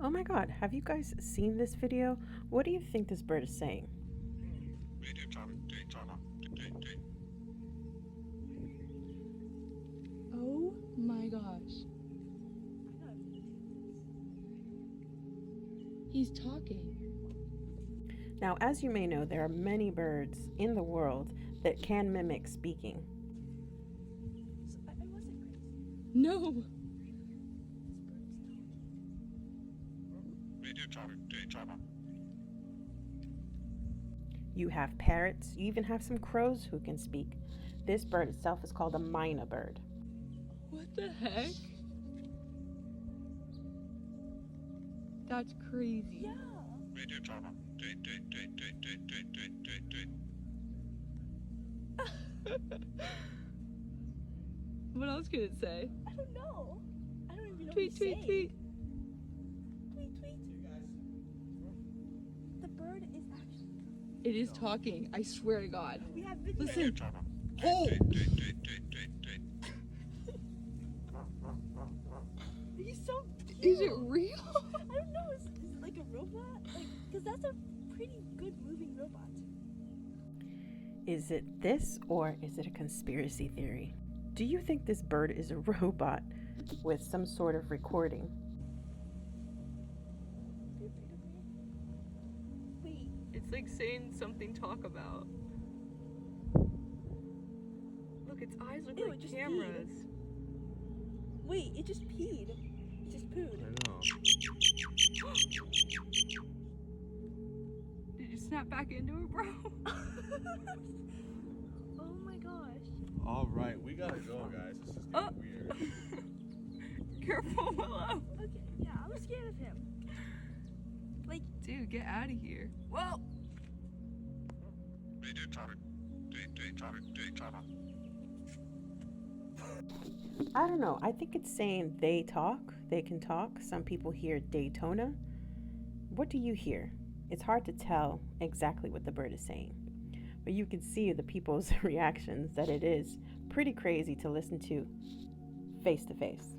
Oh my god, have you guys seen this video? What do you think this bird is saying? Oh my gosh. He's talking. Now, as you may know, there are many birds in the world that can mimic speaking. I wasn't crazy. No. You have parrots, you even have some crows who can speak. This bird itself is called a myna bird. What the heck? That's crazy. Yeah. What else could it say? I don't know. I don't even know Tweet, what tweet, he's tweet. saying. Tweet. The bird is actually. It is talking. I swear to God. We have video. Listen. Oh! He's so cute. Is it real? I don't know. Is it like a robot? Like, because that's a pretty good moving robot. Is it this or is it a conspiracy theory? Do you think this bird is a robot with some sort of recording? Wait. It's like saying something talk about. Look, its eyes look Ew, like it just cameras. Wait, it just peed. It just pooed. I know. Did you snap back into it, bro? Oh my gosh. All right, we gotta go, guys. This is getting weird. Careful, Willow. Okay, yeah, I'm scared of him. Like, Dude, get out of here. Whoa! I don't know. I think it's saying they talk, they can talk. Some people hear Daytona. What do you hear? It's hard to tell exactly what the bird is saying, but you can see the people's reactions that it is pretty crazy to listen to face to face.